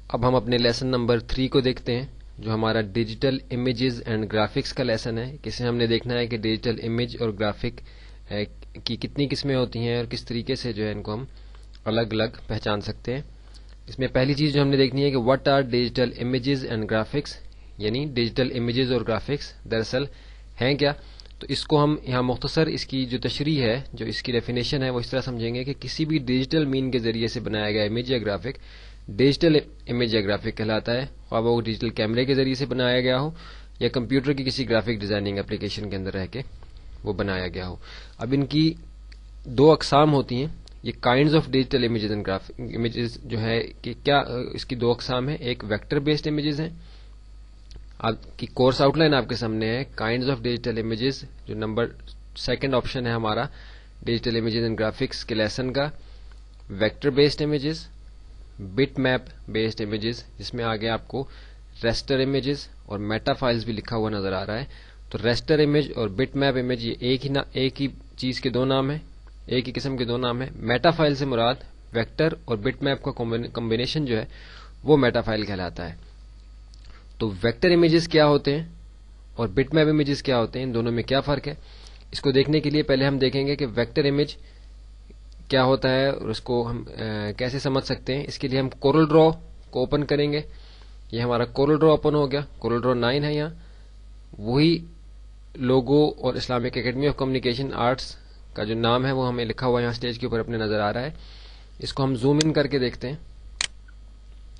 اب ہم اپنے لیسن نمبر 3 کو دیکھتے ہیں جو ہمارا ڈیجیٹل امیجز اینڈ گرافکس کا لیسن ہے. کسے ہم نے دیکھنا ہے کہ ڈیجیٹل امیج اور گرافک کی کتنی قسمیں ہوتی ہیں اور کس طریقے سے جو ہے ان کو ہم الگ الگ پہچان سکتے ہیں. اس میں پہلی چیز جو ہم نے دیکھنی ہے کہ what are digital images and graphics, یعنی ڈیجیٹل امیجز اور گرافکس دراصل ہیں کیا. تو اس کو ہم یہاں مختصر اس کی جو تشریح ہے، جو اس کی ڈیفینیشن ہے، وہ اس طرح سمجھیں گے کہ کسی بھی ڈیجیٹل مین کے ذریعے سے بنایا گیا امیج یا گرافک ڈیجیٹل امیج یا گرافک کہلاتا ہے، خواہ وہ ڈیجیٹل کیمرے کے ذریعے سے بنایا گیا ہو یا کمپیوٹر کی کسی گرافک ڈیزائننگ اپلیکیشن کے اندر رہ کے وہ بنایا گیا ہو. اب ان کی دو اقسام ہوتی ہیں. یہ kinds of digital images and graphic images جو ہے کہ کیا اس کی دو اقسام ہیں. ایک ویکٹر بیسڈ امیجز ہیں. آپ کی کورس آؤٹ لائن آپ کے سامنے ہے. کائنڈز آف ڈیجیٹل امیجز جو نمبر 2 آپشن ہے ہمارا ڈیجیٹل امیجز اینڈ گرافکس کے لیسن کا. Vector based images, bit map based images, جس میں آگے آپ کو ریسٹر امیجز اور میٹا فائلز بھی لکھا ہوا نظر آ رہا ہے. تو ریسٹر امیج اور بٹ میپ امیج یہ ایک ہی چیز کے دو نام ہیں، ایک ہی قسم کے دو نام ہیں. میٹا فائل سے مراد ویکٹر اور بٹ میپ کا کمبینیشن جو ہے وہ میٹا فائل کہلاتا ہے. تو ویکٹر امیجز کیا ہوتے ہیں اور بٹ میپ امیجز کیا ہوتے ہیں، ان دونوں میں کیا فرق ہے، اس کو دیکھنے کے لیے پہلے ہم دیکھیں گے کہ ویکٹر امیج کیا ہوتا ہے اور اس کو ہم کیسے سمجھ سکتے ہیں. اس کے لیے ہم کورل ڈرا کو اوپن کریں گے. یہ ہمارا کورل ڈرا اوپن ہو گیا. کورل ڈرا 9 ہے. یہاں وہی لوگو اور Islamic academy of communication arts کا جو نام ہے وہ ہمیں لکھا ہوا یہاں اسٹیج کے اوپر اپنے نظر آ رہا ہے. اس کو ہم زوم ان کر کے دیکھتے ہیں.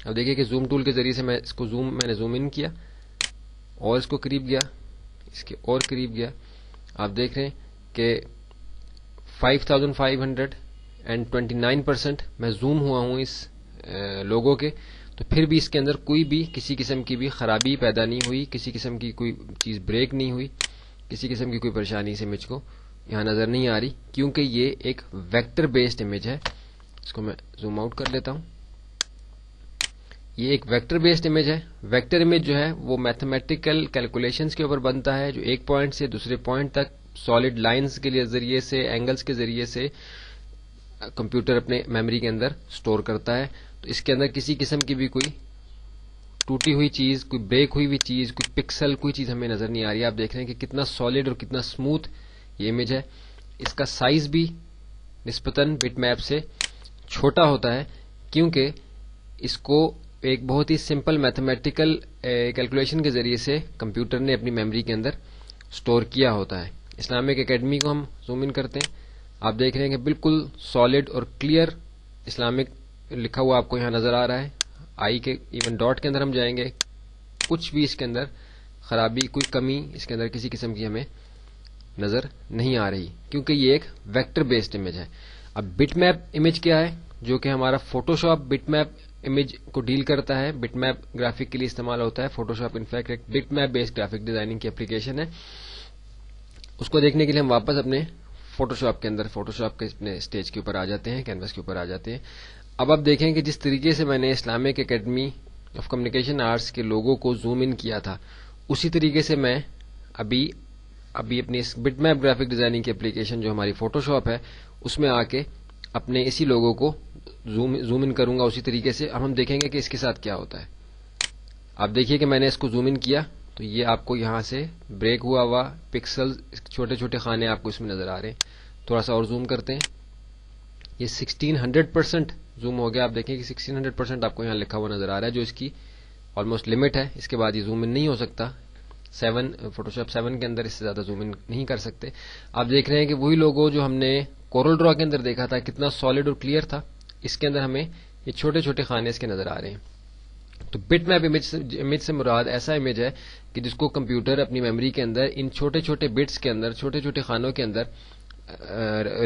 اب دیکھیے کہ زوم ٹول کے ذریعے سے میں نے زوم ان کیا اور اس کو قریب گیا، اس کے اور قریب گیا. آپ دیکھ رہے ہیں کہ 5529% میں زوم ہوا ہوں اس لوگو کے. تو پھر بھی اس کے اندر کوئی بھی کسی قسم کی بھی خرابی پیدا نہیں ہوئی، کسی قسم کی کوئی چیز بریک نہیں ہوئی، کسی قسم کی کوئی پریشانی اس امیج کو یہاں نظر نہیں آ رہی، کیونکہ یہ ایک ویکٹر بیسڈ امیج ہے. اس کو میں زوم آؤٹ کر لیتا ہوں. یہ ایک ویکٹر بیسڈ امیج ہے. ویکٹر امیج جو ہے وہ میتھمیٹیکل کیلکولیشنز کے اوپر بنتا ہے، جو ایک پوائنٹ سے دوسرے پوائنٹ تک سالڈ لائنز کے ذریعے سے، اینگلز کے ذریعے سے کمپیوٹر اپنے میموری کے اندر سٹور کرتا ہے. تو اس کے اندر کسی قسم کی بھی کوئی ٹوٹی ہوئی چیز، کوئی بریک ہوئی ہوئی چیز، کوئی پکسل، کوئی چیز ہمیں نظر نہیں آ رہی ہے. آپ دیکھ رہے ہیں کہ کتنا سالڈ اور کتنا اسموتھ یہ امیج ہے. اس کا سائز بھی نسبتاً بٹ میپ سے چھوٹا ہوتا ہے، کیونکہ اس کو ایک بہت ہی سمپل میتھمیٹیکل کیلکولیشن کے ذریعے سے کمپیوٹر نے اپنی میموری کے اندر سٹور کیا ہوتا ہے. اسلامک اکیڈمی کو ہم زوم ان کرتے ہیں. آپ دیکھ رہے ہیں کہ بالکل سالڈ اور کلیئر اسلامک لکھا ہوا آپ کو یہاں نظر آ رہا ہے. آئی کے ایون ڈاٹ کے اندر ہم جائیں گے، کچھ بھی اس کے اندر خرابی، کوئی کمی اس کے اندر کسی قسم کی ہمیں نظر نہیں آ رہی، کیونکہ یہ ایک ویکٹر بیسڈ امیج ہے. اب بٹ میپ امیج کیا ہے، جو کہ ہمارا فوٹوشاپ بٹ میپ امیج کو ڈیل کرتا ہے. بٹ میپ گرافک کے لیے استعمال ہوتا ہے. فوٹوشاپ انفیکٹ ایک bit map based graphic designing کی اپلیکیشن ہے. اس کو دیکھنے کے لیے ہم واپس اپنے فوٹوشاپ کے اندر، فوٹوشاپ کے اپنے اسٹیج کے اوپر آ جاتے ہیں، کینوس کے اوپر آ جاتے ہیں. اب آپ دیکھیں کہ جس طریقے سے میں نے Islamic academy of communication arts کے لوگو کو زوم ان کیا تھا، اسی طریقے سے میں ابھی اپنی اس بٹ میپ گرافک ڈیزائننگ کی اپلیکیشن جو ہماری فوٹوشاپ ہے اس میں آ کے اپنے اسی لوگو کو زوم ان کروں گا اسی طریقے سے. اب ہم دیکھیں گے کہ اس کے ساتھ کیا ہوتا ہے. آپ دیکھیے کہ میں نے اس کو زوم ان کیا تو یہ آپ کو یہاں سے بریک ہوا پکسل، چھوٹے چھوٹے خانے آپ کو اس میں نظر آ رہے ہیں. تھوڑا سا اور زوم کرتے ہیں. یہ 1600% زوم ہو گیا. آپ دیکھیں کہ 1600% آپ کو یہاں لکھا ہوا نظر آ رہا ہے، جو اس کی آلموسٹ لمٹ ہے. اس کے بعد یہ زوم ان نہیں ہو سکتا. فوٹوشاپ 7 کے اندر اس سے زیادہ زوم ان نہیں کر سکتے. آپ دیکھ رہے ہیں کہ وہی لوگو جو ہم نے کورل ڈرا کے اندر دیکھا تھا کتنا سالڈ اور کلیئر تھا، اس کے اندر ہمیں یہ چھوٹے چھوٹے خانے اس کے نظر آ رہے ہیں. تو بٹ میپ امیج سے مراد ایسا امیج ہے کہ جس کو کمپیوٹر اپنی میموری کے اندر ان چھوٹے چھوٹے بٹس کے اندر، چھوٹے چھوٹے خانوں کے اندر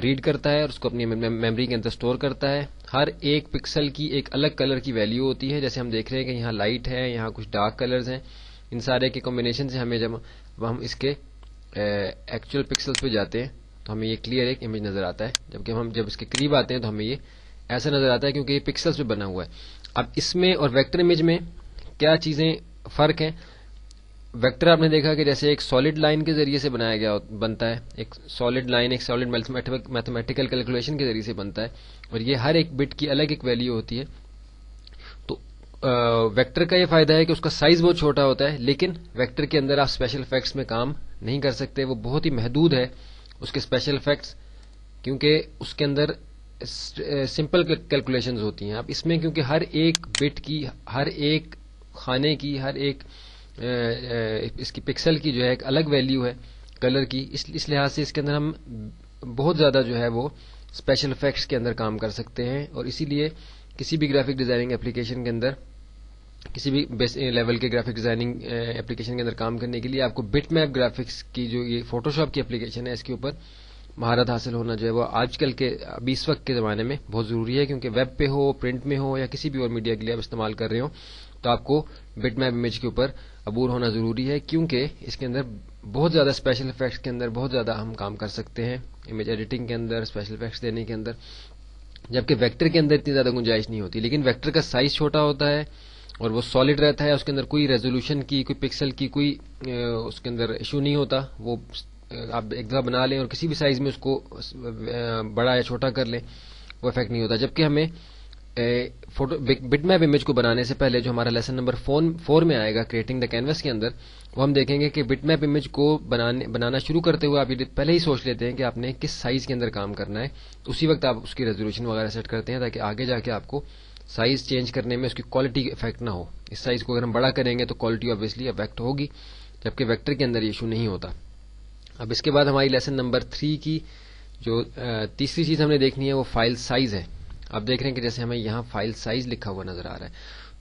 ریڈ کرتا ہے اور اس کو اپنی میموری کے اندر سٹور کرتا ہے. ہر ایک پکسل کی ایک الگ کلر کی ویلیو ہوتی ہے. جیسے ہم دیکھ رہے ہیں کہ یہاں لائٹ ہے، یہاں کچھ ڈارک کلرز ہیں. ان سارے کے کمبینیشن سے ہمیں جب ہم اس کے ایکچوئل پکسلز پہ جاتے ہیں تو ہمیں یہ کلیئر ایک امیج نظر آتا ہے. جبکہ ہم جب اس کے قریب آتے ہیں تو ہمیں یہ ایسا نظر آتا ہے کیونکہ یہ پکسلز پہ بنا ہوا ہے. اب اس میں اور ویکٹر امیج میں کیا چیزیں فرق ہیں. ویکٹر آپ نے دیکھا کہ جیسے ایک سالڈ لائن کے ذریعے سے بنایا گیا بنتا ہے، ایک سالڈ لائن ایک سالڈ میتھمیٹیکل کیلکولیشن کے ذریعے سے بنتا ہے، اور یہ ہر ایک بٹ کی الگ ایک ویلیو ہوتی ہے. تو ویکٹر کا یہ فائدہ ہے کہ اس کا سائز بہت چھوٹا ہوتا ہے، لیکن ویکٹر کے اندر آپ اسپیشل افیکٹس میں کام نہیں کر سکتے، وہ بہت ہی محدود ہے اس کے اسپیشل افیکٹس، کیونکہ اس کے اندر سمپل کیلکولیشنز ہوتی ہیں. اب اس میں کیونکہ ہر ایک بٹ کی، ہر ایک خانے کی، ہر ایک اس کی پکسل کی جو ہے ایک الگ ویلیو ہے کلر کی، اس لحاظ سے اس کے اندر ہم بہت زیادہ جو ہے وہ اسپیشل افیکٹس کے اندر کام کر سکتے ہیں. اور اسی لیے کسی بھی گرافک ڈیزائننگ اپلیکیشن کے اندر، کسی بھی بیس لیول کے گرافک ڈیزائننگ اپلیکیشن کے اندر کام کرنے کے لیے آپ کو بٹ میپ گرافکس کی جو یہ فوٹو شاپ کی اپلیکیشن ہے اس کے اوپر مہارت حاصل ہونا جو ہے وہ آج کل کے ابھی اس وقت کے زمانے میں بہت ضروری ہے، کیونکہ ویب پہ ہو، پرنٹ میں ہو، یا کسی بھی اور میڈیا کے لیے آپ استعمال کر رہے ہو تو آپ کو بٹ میپ امیج کے اوپر عبور ہونا ضروری ہے، کیونکہ اس کے اندر بہت زیادہ اسپیشل افیکٹس کے اندر بہت زیادہ ہم کام کر سکتے ہیں، امیج ایڈیٹنگ کے اندر، اسپیشل افیکٹس دینے کے اندر، جبکہ ویکٹر کے اندر اتنی زیادہ گنجائش نہیں ہوتی. لیکن ویکٹر کا سائز چھوٹا ہوتا ہے اور وہ سالڈ رہتا ہے، اس کے اندر کوئی ریزولوشن کی، کوئی پکسل کی کوئی اس کے اندر ایشو نہیں ہوتا. وہ آپ ایک دفعہ بنا لیں اور کسی بھی سائز میں اس کو بڑا یا چھوٹا کر لیں، وہ افیکٹ نہیں ہوتا. جبکہ ہمیں بٹ میپ امیج کو بنانے سے پہلے جو ہمارا لیسن نمبر 4 میں آئے گا کریٹنگ دا کینوس کے اندر، وہ ہم دیکھیں گے کہ بٹ میپ امیج کو بنانا شروع کرتے ہوئے آپ پہلے ہی سوچ لیتے ہیں کہ آپ نے کس سائز کے اندر کام کرنا ہے. اسی وقت آپ اس کی ریزولوشن وغیرہ سیٹ کرتے ہیں تاکہ آگے جا کے آپ کو سائز چینج کرنے میں اس کی کوالٹی افیکٹ نہ ہو. اس سائز کو اگر ہم بڑا کریں گے تو کوالٹی آبویسلی افیکٹ ہوگی، جبکہ ویکٹر کے اندر یہ ایشو نہیں ہوتا. اب اس کے بعد ہماری لیسن نمبر 3 کی جو تیسری چیز ہم نے دیکھنی ہے وہ فائل سائز ہے. آپ دیکھ رہے ہیں کہ جیسے ہمیں یہاں فائل سائز لکھا ہوا نظر آ رہا ہے،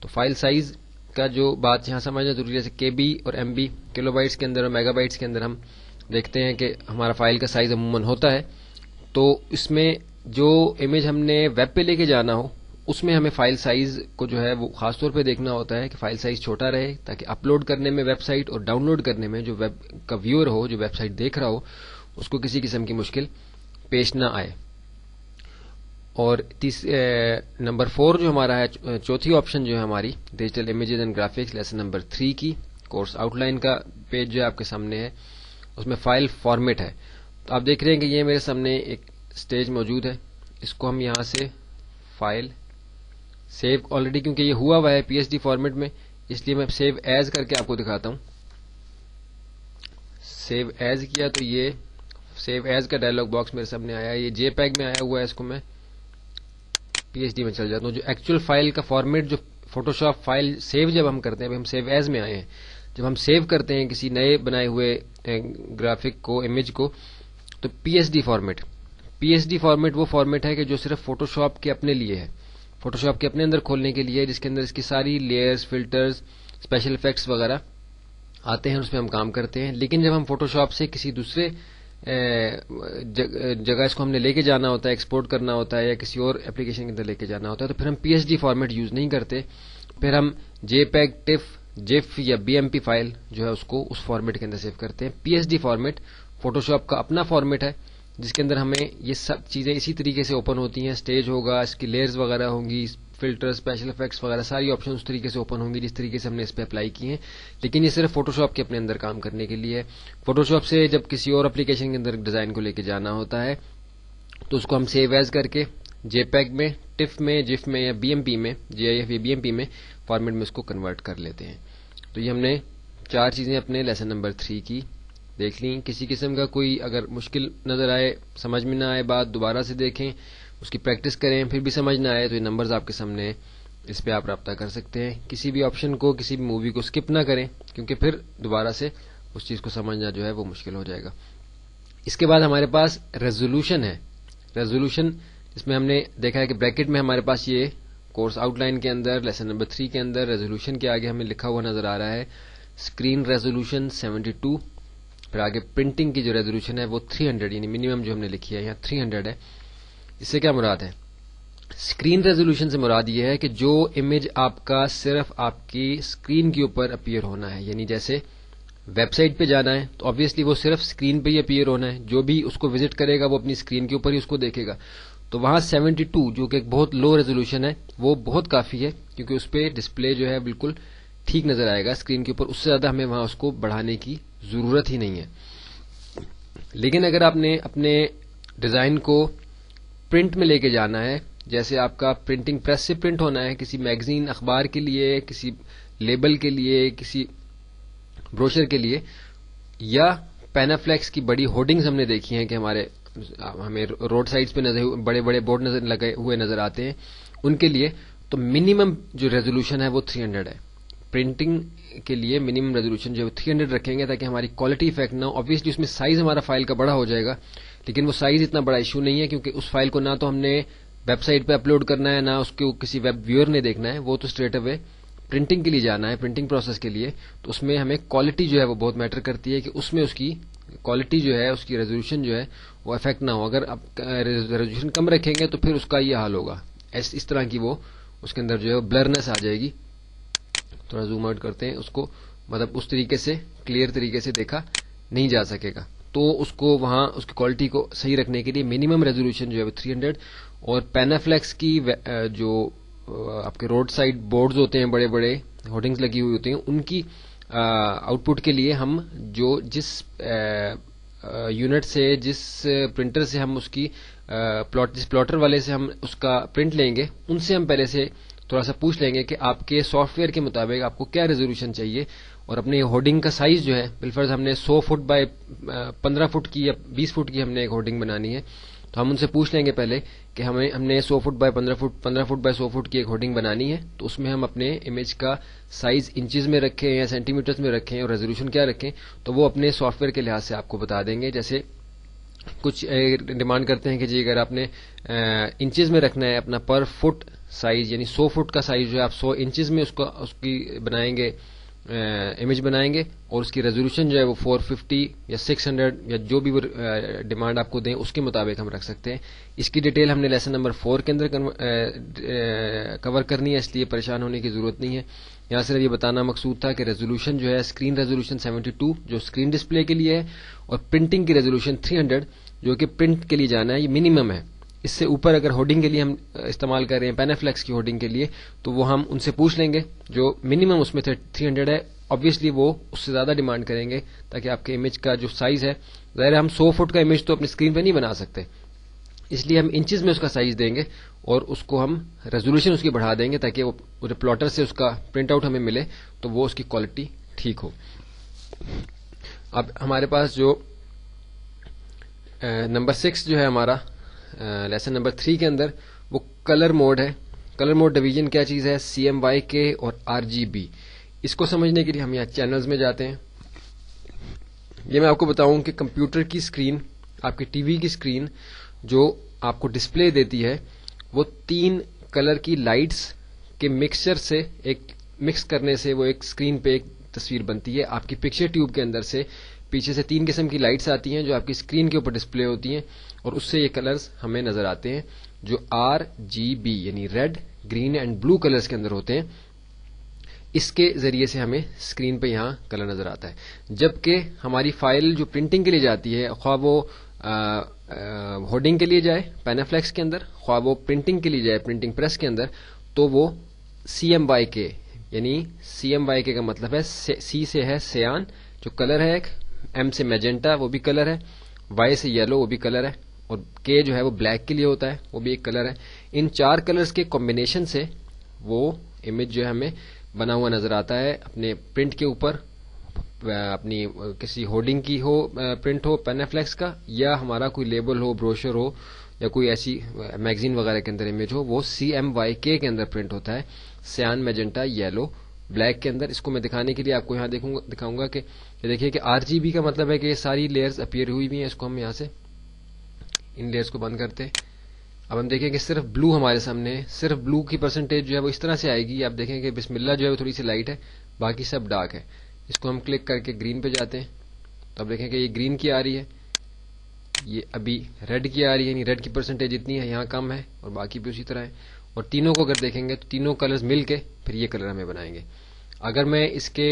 تو فائل سائز کا جو بات یہاں سمجھنا ضروری ہے، جیسے کے بی اور ایم بی کلو بائٹس کے اندر اور میگا بائٹس کے اندر ہم دیکھتے ہیں کہ ہمارا فائل کا سائز عموماً ہوتا ہے. تو اس میں جو امیج ہم نے ویب پہ لے کے جانا ہو اس میں ہمیں فائل سائز کو جو ہے وہ خاص طور پہ دیکھنا ہوتا ہے کہ فائل سائز چھوٹا رہے، تاکہ اپلوڈ کرنے میں ویب سائٹ اور ڈاؤن لوڈ کرنے میں جو ویب کا ویور ہو، جو ویب سائٹ دیکھ رہا ہو، اس کو کسی قسم کی مشکل پیش نہ آئے. اور نمبر 4 جو ہمارا ہے، چوتھی آپشن جو ہے ہماری digital images and graphics lesson number 3 کی کورس آؤٹ لائن کا پیج جو ہے آپ کے سامنے ہے، اس میں فائل فارمیٹ ہے. تو آپ دیکھ رہے ہیں کہ یہ میرے سامنے ایک سٹیج موجود ہے، اس کو ہم یہاں سے فائل سیو آلریڈی کیونکہ یہ ہوا ہے پی ایس ڈی فارمیٹ میں، اس لیے میں سیو ایز کر کے آپ کو دکھاتا ہوں. سیو ایز کیا تو یہ سیو ایز کا ڈائلاگ باکس میرے سامنے آیا، یہ جے پیگ میں آیا ہوا ہے، اس کو میں پی ایچ ڈی میں چل جاتا ہوں. جو ایکچوئل فائل کا فارمیٹ جو فوٹو شاپ فائل سیو جب ہم کرتے ہیں، ہم سیو ایز میں آئے ہیں، جب ہم سیو کرتے ہیں کسی نئے بنائے ہوئے گرافک کو، امیج کو، تو پی ایس ڈی فارمیٹ وہ فارمیٹ ہے کہ جو صرف فوٹو شاپ کے اپنے لیے ہے، فوٹو شاپ کے اپنے اندر کھولنے کے لیے، جس کے اندر اس کی ساری لیئرز، فلٹرز، اسپیشل افیکٹس وغیرہ آتے ہیں، اس میں ہم کام کرتے ہیں. لیکن جب ہم فوٹو شاپ سے کسی دوسرے جگہ اس کو ہم نے لے کے جانا ہوتا ہے، ایکسپورٹ کرنا ہوتا ہے، یا کسی اور اپلیکیشن کے اندر لے کے جانا ہوتا ہے، تو پھر ہم P H D format use نہیں کرتے، پھر ہم جے پیگ، ٹف، جیف یا بی ایم پی فائل جو ہے اس کو اس فارمیٹ کے اندر سیو کرتے ہیں. P H D format Photoshop کا اپنا فارمیٹ ہے، جس کے اندر ہمیں یہ سب چیزیں اسی طریقے سے اوپن ہوتی ہیں. سٹیج ہوگا، اس کی لیئرز وغیرہ ہوں گی، فلٹر، اسپیشل افیکٹس وغیرہ ساری آپشن اس طریقے سے اوپن ہوں گی جس طریقے سے ہم نے اس پہ اپلائی کی ہیں. لیکن یہ صرف فوٹو شاپ کے اپنے اندر کام کرنے کے لیے ہے. فوٹو شاپ سے جب کسی اور اپلیکیشن کے اندر ڈیزائن کو لے کے جانا ہوتا ہے تو اس کو ہم سیو ایز کر کے جے پیگ میں، ٹف میں، جیف میں، یا بی ایم پی میں، جے آئی ایف یا بی ایم پی میں فارمیٹ میں اس کو کنورٹ کر لیتے ہیں. تو یہ ہم نے 4 چیزیں اپنے لیسن نمبر 3 کی دیکھ لیں. کسی قسم کا کوئی اگر مشکل نظر آئے، سمجھ میں نہ آئے بات، دوبارہ سے دیکھیں، اس کی پریکٹس کریں، پھر بھی سمجھ نہ آئے تو یہ نمبرز آپ کے سامنے ہیں، اس پہ آپ رابطہ کر سکتے ہیں. کسی بھی آپشن کو، کسی بھی مووی کو سکپ نہ کریں، کیونکہ پھر دوبارہ سے اس چیز کو سمجھنا جو ہے وہ مشکل ہو جائے گا. اس کے بعد ہمارے پاس ریزولوشن ہے. ریزولوشن اس میں ہم نے دیکھا ہے کہ بریکٹ میں ہمارے پاس یہ کورس آؤٹ لائن کے اندر لیسن نمبر 3 کے اندر ریزولوشن کے آگے ہمیں لکھا ہوا نظر آ رہا ہے اسکرین ریزولوشن 72. پھر آگے پرنٹنگ کی جو ریزولوشن ہے وہ 300، یعنی منیمم جو ہم نے لکھی ہے یہاں 300 ہے. اس سے کیا مراد ہے؟ اسکرین ریزولوشن سے مراد یہ ہے کہ جو امیج آپ کا صرف آپ کی اسکرین کے اوپر اپیئر ہونا ہے، یعنی جیسے ویب سائٹ پہ جانا ہے تو آبویسلی وہ صرف اسکرین پہ ہی اپیئر ہونا ہے، جو بھی اس کو وزٹ کرے گا وہ اپنی اسکرین کے اوپر ہی اس کو دیکھے گا. تو وہاں 72 جو کہ ایک بہت لو ریزولوشن ہے وہ بہت کافی ہے، کیونکہ اس پہ ڈسپلے جو ہے بالکل ٹھیک نظر آئے گا اسکرین کے اوپر. اس سے زیادہ ہمیں وہاں اس کو بڑھانے کی ضرورت ہی نہیں ہے. لیکن اگر آپ نے اپنے ڈیزائن کو پرنٹ میں لے کے جانا ہے جیسے آپ کا پرنٹنگ پریس سے پرنٹ ہونا ہے کسی میگزین اخبار کے لیے, کسی لیبل کے لیے, کسی بروشر کے لیے, یا پینافلیکس کی بڑی ہورڈنگز ہم نے دیکھی ہیں کہ ہمیں روڈ سائڈز پہ بڑے بڑے بورڈ لگے ہوئے نظر آتے ہیں, ان کے لیے تو منیمم جو ریزولوشن ہے وہ 300 ہے. پرنٹنگ کے لیے منیمم ریزولوشن جو ہے 300 رکھیں گے تاکہ ہماری کوالٹی افیکٹ نہ ہو. آبویسلی اس میں سائز ہمارا فائل کا بڑا ہو جائے گا, لیکن وہ سائز اتنا بڑا ایشو نہیں ہے, کیونکہ اس فائل کو نہ تو ہم نے ویب سائٹ پہ اپلوڈ کرنا ہے, نہ اس کو کسی ویب ویور نے دیکھنا ہے, وہ تو اسٹریٹ اوے پرنٹنگ کے لیے جانا ہے, پرنٹنگ پروسیس کے لیے. تو اس میں ہمیں کوالٹی جو ہے وہ بہت میٹر کرتی ہے کہ اس میں اس کی کوالٹی جو ہے, اس کی ریزولوشن جو ہے وہ افیکٹ نہ ہو. اگر آپ ریزولوشن کم رکھیں گے تو پھر اس کا یہ حال ہوگا, اس طرح کی وہ اس کے اندر جو ہے بلرنس آ جائے گی. تھوڑا زوم آؤٹ کرتے ہیں اس کو, مطلب اس طریقے سے کلیئر طریقے سے دیکھا نہیں جا سکے گا. تو اس کو وہاں اس کی کوالٹی کو صحیح رکھنے کے لیے منیمم ریزولوشن جو ہے 300, اور پینافلیکس کی جو آپ کے روڈ سائڈ بورڈز ہوتے ہیں, بڑے بڑے ہورڈنگز لگی ہوئی ہوتی ہیں, ان کی آؤٹ پٹ کے لیے ہم جس یونٹ سے, جس پرنٹر سے ہم اس کی جس پلاٹر والے سے ہم اس کا پرنٹ لیں گے, ان سے ہم پہلے سے تھوڑا سا پوچھ لیں گے کہ آپ کے سافٹ ویئر کے مطابق آپ کو کیا ریزولوشن چاہیے, اور اپنے ہورڈنگ کا سائز جو ہے, بالفرض ہم نے 100 فٹ بائی 15 فٹ کی یا 20 فٹ کی ہم نے ایک ہورڈنگ بنانی ہے, تو ہم ان سے پوچھ لیں گے پہلے کہ ہم نے 100 feet by 15 feet by 100 feet کی ایک ہورڈنگ بنانی ہے, تو اس میں ہم اپنے امیج کا سائز انچز میں رکھیں یا سینٹی میٹرز میں رکھیں اور ریزولوشن کیا رکھیں, تو وہ اپنے سافٹ ویئر کے لحاظ سے آپ کو بتا دیں گے. جیسے کچھ ڈیمانڈ کرتے ہیں کہ جی اگر آپ نے انچز میں رکھنا ہے اپنا پر فٹ سائز, یعنی 100 فٹ کا سائز جو ہے آپ 100 انچز میں اس کی بنائیں گے, امیج بنائیں گے, اور اس کی ریزولوشن جو ہے وہ 450 یا 600 یا جو بھی وہ ڈیمانڈ آپ کو دیں اس کے مطابق ہم رکھ سکتے ہیں. اس کی ڈیٹیل ہم نے لیسن نمبر 4 کے اندر کور کرنی ہے, اس لیے پریشان ہونے کی ضرورت نہیں ہے. یہاں صرف یہ بتانا مقصود تھا کہ ریزولوشن جو ہے اسکرین ریزولوشن 72 جو اسکرین ڈسپلے کے لیے ہے, اور پرنٹنگ کی ریزولوشن 300 جو کہ پرنٹ کے لیے جانا ہے, یہ منیمم ہے. اس سے اوپر اگر ہورڈنگ کے لیے ہم استعمال کر رہے ہیں پینافلیکس کی ہورڈنگ کے لیے, تو وہ ہم ان سے پوچھ لیں گے جو منیمم اس میں 300 ہے. obviously وہ اس سے زیادہ ڈیمانڈ کریں گے تاکہ آپ کے امیج کا جو سائز ہے, ظاہر ہم 100 فٹ کا امیج تو اپنی اسکرین پہ نہیں بنا سکتے, اس لیے ہم انچز میں اس کا سائز دیں گے, اور اس کو ہم ریزولوشن اس کی بڑھا دیں گے تاکہ وہ پلاٹر سے اس کا پرنٹ آؤٹ ہمیں ملے تو وہ اس کی کوالٹی ٹھیک ہو. اب ہمارے پاس جو نمبر 6 جو ہے ہمارا لیسن نمبر 3 کے اندر, وہ کلر موڈ ہے. کلر موڈ ڈویژن کیا چیز ہے, CMYK اور RGB. اس کو سمجھنے کے لیے ہم یہاں چینلز میں جاتے ہیں. یہ میں آپ کو بتاؤں کہ کمپیوٹر کی اسکرین, آپ کی ٹی وی کی اسکرین جو آپ کو ڈسپلے دیتی ہے, وہ 3 کلر کی لائٹس کے مکسچر سے, ایک مکس کرنے سے وہ ایک اسکرین پہ ایک تصویر بنتی ہے. آپ کی پکچر ٹیوب کے اندر سے پیچھے سے 3 قسم کی لائٹس آتی ہیں جو آپ کی اسکرین کے اوپر ڈسپلے ہوتی ہیں, اور اس سے یہ کلرز ہمیں نظر آتے ہیں جو RGB یعنی red, green and blue colours کے اندر ہوتے ہیں. اس کے ذریعے سے ہمیں اسکرین پہ یہاں کلر نظر آتا ہے. جبکہ ہماری فائل جو پرنٹنگ کے لیے جاتی ہے, خواہ وہ ہورڈنگ کے لیے جائے پینافلیکس کے اندر, خواہ وہ پرنٹنگ کے لیے جائے پرنٹنگ پریس کے اندر, تو وہ CMYK یعنی CMYK کا مطلب ہے C سے ہے سیان جو کلر ہے ایک, M سے میجنٹا وہ بھی کلر ہے, Y سے یلو وہ بھی کلر ہے, اور K جو ہے وہ بلیک کے لیے ہوتا ہے وہ بھی ایک کلر ہے. ان 4 کلرز کے کمبینیشن سے وہ امیج جو ہے ہمیں بنا ہوا نظر آتا ہے اپنے پرنٹ کے اوپر, اپنی کسی ہورڈنگ کی ہو پرنٹ ہو پینافلیکس کا, یا ہمارا کوئی لیبل ہو, بروشر ہو, یا کوئی ایسی میگزین وغیرہ کے اندر امیج ہو, وہ CMYK کے اندر پرنٹ ہوتا ہے, سیان میجنٹا یلو بلیک کے اندر. اس کو میں دکھانے کے لیے آپ کو یہاں دکھاؤں گا کہ دیکھیے کہ RGB کا مطلب ہے کہ یہ ساری لیئرز اپیئر ہوئی بھی ہیں. اس کو ہم یہاں سے ان لیئرز کو بند کرتے ہیں. اب ہم دیکھیں کہ صرف بلو ہمارے سامنے ہے, صرف بلو کی پرسنٹیج جو ہے وہ اس طرح سے آئے گی. آپ دیکھیں کہ بسم اللہ جو ہے وہ تھوڑی سی لائٹ ہے, باقی سب ڈارک ہے. اس کو ہم کلک کر کے گرین پہ جاتے ہیں, تو اب دیکھیں کہ یہ گرین کی آ رہی ہے, یہ ابھی ریڈ کی آ رہی ہے, یعنی ریڈ کی پرسنٹیج اتنی ہے, یہاں کم ہے, اور باقی بھی اسی طرح ہے. اور تینوں کو اگر دیکھیں گے تو تینوں کلرز مل کے پھر یہ کلر ہمیں بنائیں گے. اگر میں اس کے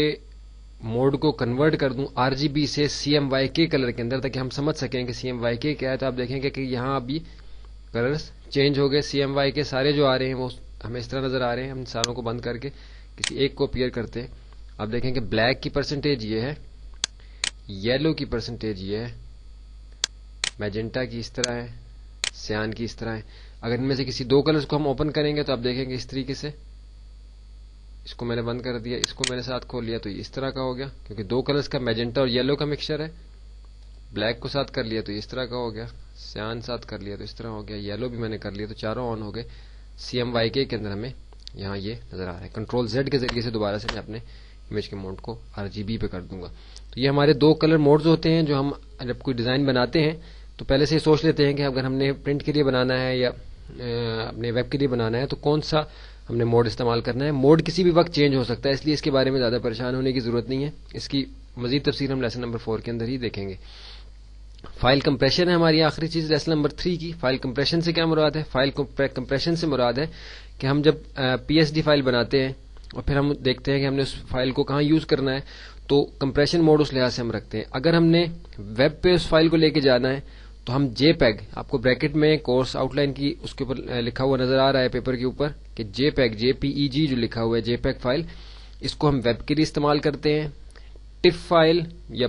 موڈ کو کنورٹ کر دوں RGB سے CMYK کلر کے اندر تاکہ ہم سمجھ سکیں کہ CMYK کیا ہے, تو آپ دیکھیں گے کہ یہاں ابھی کلرز چینج ہو گئے. CMYK سارے جو آ رہے ہیں وہ ہمیں اس طرح نظر آ رہے ہیں. ہم ساروں کو بند کر کے کسی ایک کو اپیئر کرتے ہیں. آپ دیکھیں کہ بلیک کی پرسنٹیج یہ ہے, یلو کی پرسنٹیج یہ ہے, میجنٹا کی اس طرح ہے, سیان کی اس طرح ہے. اگر ان میں سے کسی 2 کلرز کو ہم اوپن کریں گے تو آپ دیکھیں گے اس طریقے سے، اس کو میں نے بند کر دیا، اس کو میں نے ساتھ کھول لیا تو یہ اس طرح کا ہو گیا، کیونکہ 2 کلرز کا میجنٹا اور یلو کا مکسچر ہے. بلیک کو ساتھ کر لیا تو اس طرح کا ہو گیا، سیان ساتھ کر لیا تو اس طرح ہو گیا، یلو بھی میں نے کر لیا تو چاروں آن ہو گئے. CMYK کے اندر ہمیں یہاں یہ نظر آ رہا ہے. کنٹرول Z کے ذریعے سے دوبارہ سے میں اپنے امیج کے موڈ کو RGB پہ کر دوں گا. تو یہ ہمارے 2 کلر موڈز ہوتے ہیں جو ہم جب کوئی ڈیزائن بناتے ہیں تو پہلے سے سوچ لیتے ہیں کہ اگر ہم نے پرنٹ کے لیے بنانا ہے یا اپنے ویب کے لیے بنانا ہے تو کون سا ہم نے موڈ استعمال کرنا ہے. موڈ کسی بھی وقت چینج ہو سکتا ہے، اس لیے اس کے بارے میں زیادہ پریشان ہونے کی ضرورت نہیں ہے. اس کی مزید تفصیل ہم لیسن نمبر 4 کے اندر ہی دیکھیں گے. فائل کمپریشن ہے ہماری آخری چیز لیسن نمبر 3 کی. فائل کمپریشن سے کیا مراد ہے؟ فائل کمپریشن سے مراد ہے کہ ہم جب PSD فائل بناتے ہیں اور پھر ہم دیکھتے ہیں کہ ہم نے اس فائل کو کہاں یوز کرنا ہے تو کمپریشن موڈ اس لحاظ سے ہم رکھتے ہیں. اگر ہم نے ویب پہ اس فائل کو لے کے جانا ہے تو ہم JPEG، آپ کو بریکٹ میں کورس آؤٹ لائن کی اس کے اوپر لکھا ہوا نظر آ رہا ہے پیپر کے اوپر کہ JPEG جو لکھا ہوا ہے JPEG فائل، اس کو ہم ویب کے لیے استعمال کرتے ہیں. TIFF فائل یا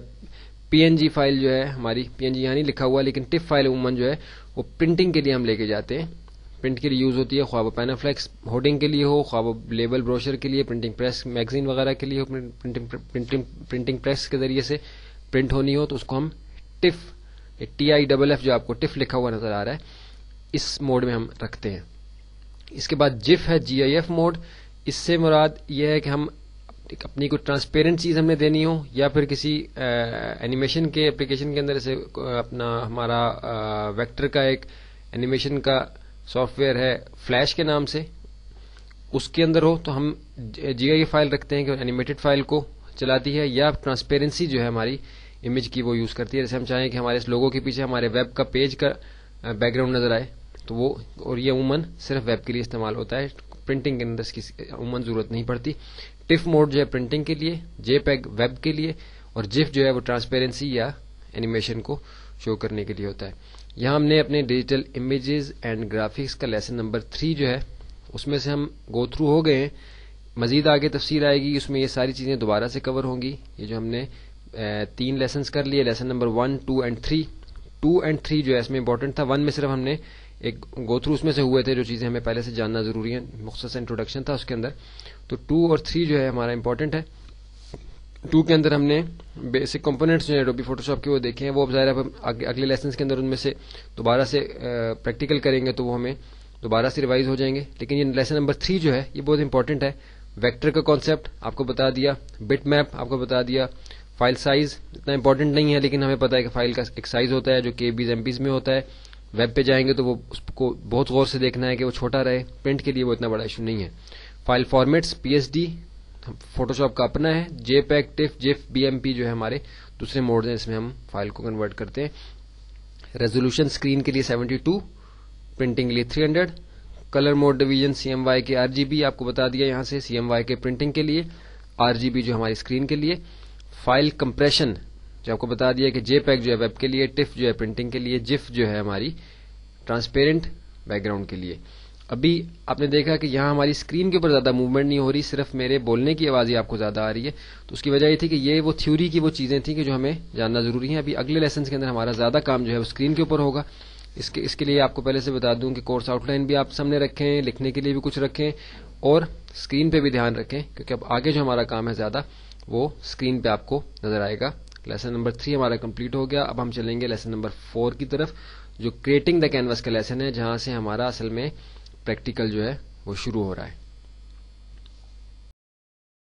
PNG فائل جو ہے ہماری، PNG یہاں نہیں لکھا ہوا لیکن TIFF فائل عموماً جو ہے وہ پرنٹنگ کے لیے ہم لے کے جاتے ہیں، پرنٹ کے لیے یوز ہوتی ہے، خواہ وہ پینافلیکس ہوڈنگ کے لیے ہو، خواہ وہ لیبل بروشر کے لیے، پرنٹنگ پریس میگزین وغیرہ کے لیے ہو، پرنٹنگ پریس کے ذریعے سے پرنٹ ہونی ہو تو اس کو ہم TIFF TIFF جو آپ کو TIFF لکھا ہوا نظر آ رہا ہے اس موڈ میں ہم رکھتے ہیں. اس کے بعد GIF ہے GIF موڈ. اس سے مراد یہ ہے کہ ہم اپنی کوئی ٹرانسپیرنٹ چیز ہم نے دینی ہو یا پھر کسی اینیمیشن کے اپلیکیشن کے اندر جیسے اپنا ہمارا ویکٹر کا ایک اینیمیشن کا سافٹ ویئر ہے فلیش کے نام سے، اس کے اندر ہو تو ہم GIF فائل رکھتے ہیں کہ اینیمیٹڈ فائل کو چلاتی ہے، یا ٹرانسپیرنسی جو ہے ہماری امیج کی وہ یوز کرتی ہے. جیسے ہم چاہیں کہ ہمارے اس لوگو کے پیچھے ہمارے ویب کا پیج کا بیک گراؤنڈ نظر آئے تو وہ، اور یہ عموماً صرف ویب کے لیے استعمال ہوتا ہے، پرنٹنگ کے اندر اس کی عموماً ضرورت نہیں پڑتی. TIFF موڈ جو ہے پرنٹنگ کے لیے، JPEG ویب کے لیے، اور GIF جو ہے وہ ٹرانسپیرنسی یا اینیمیشن کو شو کرنے کے لیے ہوتا ہے. یہاں ہم نے اپنے ڈیجیٹل امیجز اینڈ گرافکس کا لیسن نمبر 3 جو ہے اس میں سے ہم گو تھرو ہو گئے ہیں. مزید آگے تفصیل آئے گی، اس میں یہ ساری چیزیں دوبارہ سے کور ہوں گی. یہ جو ہم نے 3 لیسنز کر لیے، لیسن نمبر 1، 2 اینڈ 3. 2 اینڈ 3 جو ہے اس میں امپورٹنٹ تھا. 1 میں صرف ہم نے ایک گو تھرو اس میں سے ہوئے تھے جو چیزیں ہمیں پہلے سے جاننا ضروری ہیں، مختصر انٹروڈکشن تھا اس کے اندر. تو 2 اور 3 جو ہے ہمارا امپورٹنٹ ہے. 2 کے اندر ہم نے بیسک کمپوننٹس جو ہیں ایڈوبی فوٹوشاپ کے وہ دیکھے ہیں، وہ اب ظاہر ہے اگلے لیسنز کے اندر ان میں سے دوبارہ سے پریکٹیکل کریں گے تو وہ ہمیں دوبارہ سے ریوائز ہو جائیں گے. لیکن یہ لیسن نمبر 3 جو ہے یہ بہت امپورٹنٹ ہے. ویکٹر کا کانسیپٹ آپ کو بتا دیا، بٹ میپ آپ کو بتا دیا. فائل سائز اتنا امپورٹنٹ نہیں ہے لیکن ہمیں پتا ہے کہ فائل کا ایک سائز ہوتا ہے جو KBs MBs میں ہوتا ہے. ویب پہ جائیں گے تو وہ اس کو بہت غور سے دیکھنا ہے کہ وہ چھوٹا رہے، پرنٹ کے لیے وہ اتنا بڑا ایشو نہیں ہے. فائل فارمیٹس PSD فوٹوشاپ کا اپنا ہے، JPEG TIFF GIF BMP جو ہے hمارے دوسرے موڈ ہیں، اس میں ہم فائل کو کنورٹ کرتے ہیں. ریزولوشن اسکرین کے لیے 72، پرنٹنگ کے لیے 300. Colour mode division CMYK RGB آپ کو بتا دیا یہاں سے، CMYK پرنٹنگ کے لیے، RGB جو ہماری اسکرین کے لیے. فائل کمپریشن جو آپ کو بتا دیا کہ JPEG جو ہے ویب کے لیے، TIFF جو ہے پرنٹنگ کے لیے، GIF جو ہے ہماری ٹرانسپیرنٹ بیک گراؤنڈ کے لیے. ابھی آپ نے دیکھا کہ یہاں ہماری اسکرین کے اوپر زیادہ موومنٹ نہیں ہو رہی، صرف میرے بولنے کی آواز ہی آپ کو زیادہ آ رہی ہے. تو اس کی وجہ یہ تھی کہ یہ وہ تھیوری کی وہ چیزیں تھیں کہ جو ہمیں جاننا ضروری ہیں. ابھی اگلے لیسنز کے اندر ہمارا زیادہ کام جو ہے وہ اسکرین کے اوپر ہوگا. اس کے لیے آپ کو پہلے سے بتا دوں کہ کورس آؤٹ لائن بھی آپ سامنے رکھیں، لکھنے کے لیے بھی کچھ رکھیں اور اسکرین پہ بھی دھیان رکھیں، کیونکہ اب آگے جو ہمارا کام ہے زیادہ وہ اسکرین پہ آپ کو نظر آئے گا. لیسن نمبر 3 ہمارا کمپلیٹ ہو گیا. اب ہم چلیں گے لیسن نمبر 4 کی طرف جو کریٹنگ دا کینوس کا لیسن ہے، جہاں سے ہمارا اصل میں پریکٹیکل جو ہے وہ شروع ہو رہا ہے.